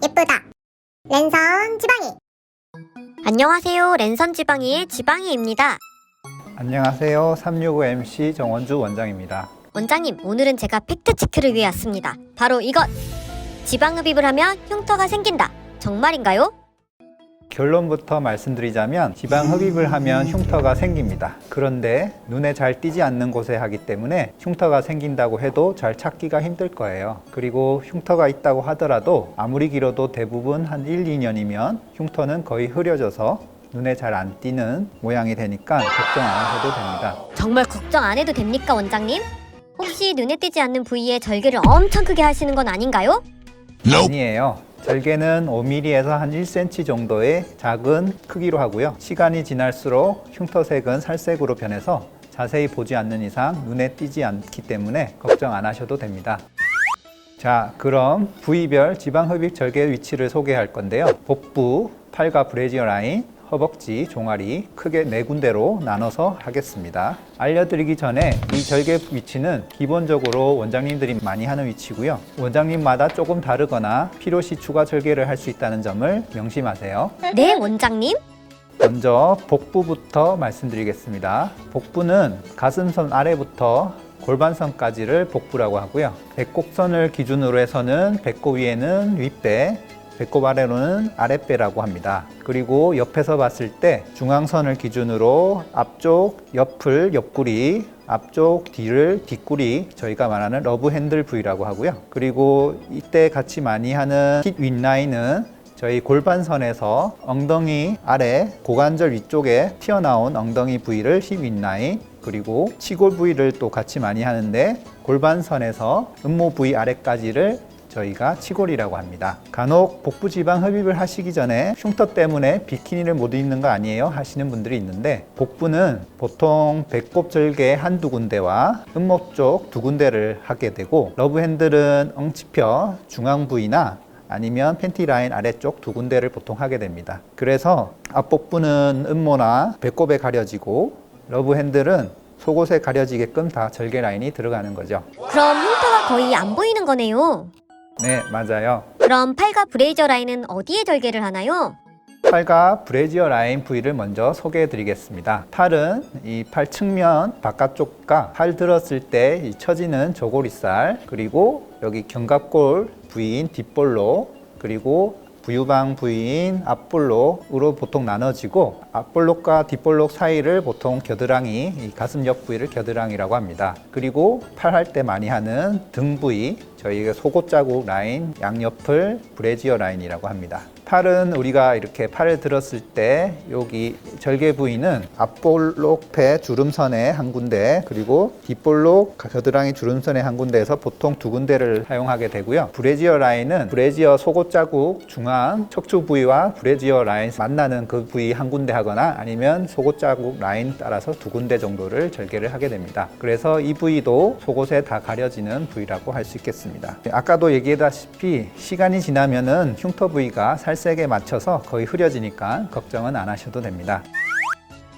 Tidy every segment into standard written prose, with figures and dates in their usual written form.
예쁘다. 랜선 지방이. 안녕하세요. 랜선 지방이의 지방이입니다. 안녕하세요. 365MC 정원주 원장입니다. 원장님, 오늘은 제가 팩트체크를 위해 왔습니다. 바로 이것! 지방흡입을 하면 흉터가 생긴다. 정말인가요? 결론부터 말씀드리자면 지방 흡입을 하면 흉터가 생깁니다. 그런데 눈에 잘 띄지 않는 곳에 하기 때문에 흉터가 생긴다고 해도 잘 찾기가 힘들 거예요. 그리고 흉터가 있다고 하더라도 아무리 길어도 대부분 한 1, 2년이면 흉터는 거의 흐려져서 눈에 잘 안 띄는 모양이 되니까 걱정 안 하셔도 됩니다. 정말 걱정 안 해도 됩니까, 원장님? 혹시 눈에 띄지 않는 부위에 절개를 엄청 크게 하시는 건 아닌가요? 아니에요. 절개는 5mm에서 한 1cm 정도의 작은 크기로 하고요. 시간이 지날수록 흉터색은 살색으로 변해서 자세히 보지 않는 이상 눈에 띄지 않기 때문에 걱정 안 하셔도 됩니다. 자, 그럼 부위별 지방 흡입 절개 위치를 소개할 건데요. 복부, 팔과 브래지어 라인, 허벅지, 종아리 크게 4군데로 나눠서 하겠습니다. 알려드리기 전에 이 절개 위치는 기본적으로 원장님들이 많이 하는 위치고요. 원장님마다 조금 다르거나 필요시 추가 절개를 할 수 있다는 점을 명심하세요. 네, 원장님. 먼저 복부부터 말씀드리겠습니다. 복부는 가슴선 아래부터 골반선까지를 복부라고 하고요. 배꼽선을 기준으로 해서는 배꼽 위에는 윗배, 배꼽 아래로는 아랫배라고 합니다. 그리고 옆에서 봤을 때 중앙선을 기준으로 앞쪽 옆을 옆구리, 앞쪽 뒤를 뒷구리, 저희가 말하는 러브 핸들 부위라고 하고요. 그리고 이때 같이 많이 하는 힙 윗라인은 저희 골반선에서 엉덩이 아래 고관절 위쪽에 튀어나온 엉덩이 부위를 힙 윗라인, 그리고 치골 부위를 또 같이 많이 하는데 골반선에서 음모 부위 아래까지를 저희가 치골이라고 합니다. 간혹 복부 지방 흡입을 하시기 전에 흉터 때문에 비키니를 못 입는 거 아니에요? 하시는 분들이 있는데 복부는 보통 배꼽 절개 한두 군데와 음모 쪽 2군데를 하게 되고 러브 핸들은 엉치뼈 중앙 부위나 아니면 팬티 라인 아래쪽 2군데를 보통 하게 됩니다. 그래서 앞복부는 음모나 배꼽에 가려지고 러브 핸들은 속옷에 가려지게끔 다 절개 라인이 들어가는 거죠. 그럼 흉터가 거의 안 보이는 거네요. 네, 맞아요. 그럼 팔과 브레이저 라인은 어디에 절개를 하나요? 팔과 브래지어 라인 부위를 먼저 소개해 드리겠습니다. 팔은 이 팔 측면 바깥쪽과 팔 들었을 때 이 처지는 저고리살, 그리고 여기 견갑골 부위인 뒷볼록, 그리고 부유방 부위인 앞볼록으로 보통 나눠지고 앞볼록과 뒷볼록 사이를 보통 겨드랑이, 이 가슴 옆 부위를 겨드랑이라고 합니다. 그리고 팔 할 때 많이 하는 등 부위, 저희가 속옷 자국 라인, 양옆을 브래지어 라인이라고 합니다. 팔은 우리가 이렇게 팔을 들었을 때 여기 절개 부위는 앞볼록배 주름선에 한 군데, 그리고 뒷볼록 겨드랑이 주름선에 한 군데에서 보통 2군데를 사용하게 되고요. 브래지어 라인은 브래지어 속옷 자국 중앙 척추 부위와 브래지어 라인 만나는 그 부위 한 군데 하거나 아니면 속옷 자국 라인 따라서 2군데 정도를 절개를 하게 됩니다. 그래서 이 부위도 속옷에 다 가려지는 부위라고 할 수 있겠습니다. 아까도 얘기했다시피 시간이 지나면은 흉터 부위가 살색에 맞춰서 거의 흐려지니까 걱정은 안 하셔도 됩니다.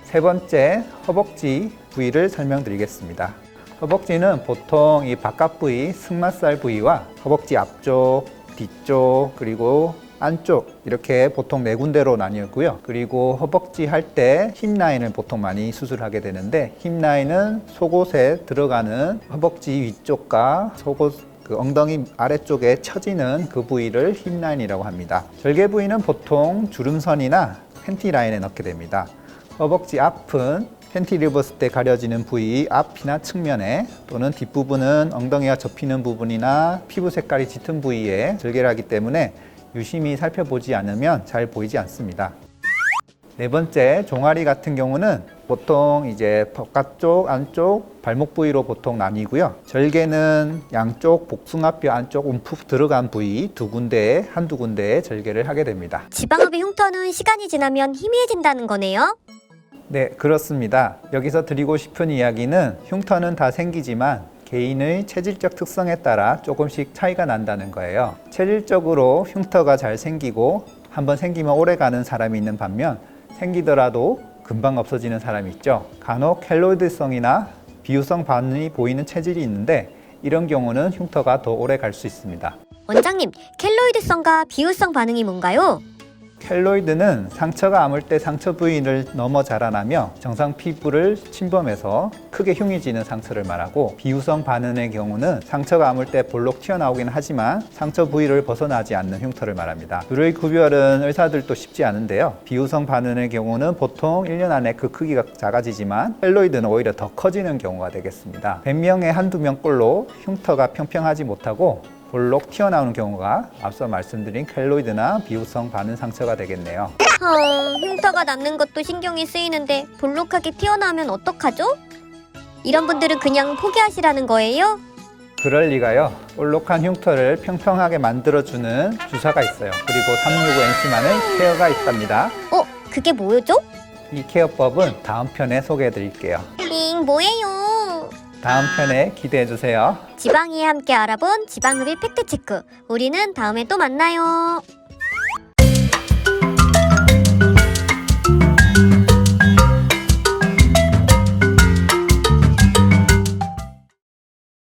세 번째, 허벅지 부위를 설명드리겠습니다. 허벅지는 보통 이 바깥 부위, 승마살 부위와 허벅지 앞쪽, 뒤쪽, 그리고 안쪽 이렇게 보통 4군데로 나뉘었고요. 그리고 허벅지 할 때 힙라인을 보통 많이 수술하게 되는데 힙라인은 속옷에 들어가는 허벅지 위쪽과 속옷 엉덩이 아래쪽에 처지는 그 부위를 힙라인이라고 합니다. 절개 부위는 보통 주름선이나 팬티 라인에 넣게 됩니다. 허벅지 앞은 팬티를 입었을 때 가려지는 부위 앞이나 측면에, 또는 뒷부분은 엉덩이가 접히는 부분이나 피부 색깔이 짙은 부위에 절개를 하기 때문에 유심히 살펴보지 않으면 잘 보이지 않습니다. 네 번째, 종아리 같은 경우는 보통 이제 바깥쪽, 안쪽, 발목 부위로 보통 나뉘고요. 절개는 양쪽 복숭아뼈 안쪽 움푹 들어간 부위 2군데에 한두 군데에 절개를 하게 됩니다. 지방흡입 흉터는 시간이 지나면 희미해진다는 거네요? 네, 그렇습니다. 여기서 드리고 싶은 이야기는 흉터는 다 생기지만 개인의 체질적 특성에 따라 조금씩 차이가 난다는 거예요. 체질적으로 흉터가 잘 생기고 한번 생기면 오래 가는 사람이 있는 반면 생기더라도 금방 없어지는 사람이 있죠. 간혹 켈로이드성이나 비유성 반응이 보이는 체질이 있는데 이런 경우는 흉터가 더 오래 갈 수 있습니다. 원장님, 켈로이드성과 비유성 반응이 뭔가요? 켈로이드는 상처가 아물 때 상처 부위를 넘어 자라나며 정상 피부를 침범해서 크게 흉이 지는 상처를 말하고, 비유성 반응의 경우는 상처가 아물 때 볼록 튀어나오긴 하지만 상처 부위를 벗어나지 않는 흉터를 말합니다. 둘의 구별은 의사들도 쉽지 않은데요. 비유성 반응의 경우는 보통 1년 안에 그 크기가 작아지지만 켈로이드는 오히려 더 커지는 경우가 되겠습니다. 100명에 한두 명꼴로 흉터가 평평하지 못하고 볼록 튀어나오는 경우가 앞서 말씀드린 켈로이드나 비유성 반응 상처가 되겠네요. 흉터가 남는 것도 신경이 쓰이는데 볼록하게 튀어나오면 어떡하죠? 이런 분들은 그냥 포기하시라는 거예요? 그럴 리가요. 볼록한 흉터를 평평하게 만들어주는 주사가 있어요. 그리고 365NC만의 케어가 있답니다. 그게 뭐죠? 이 케어법은 다음 편에 소개해 드릴게요. 뭐예요? 다음 편에 기대해 주세요. 지방이에 함께 알아본 지방흡입 팩트체크. 우리는 다음에 또 만나요.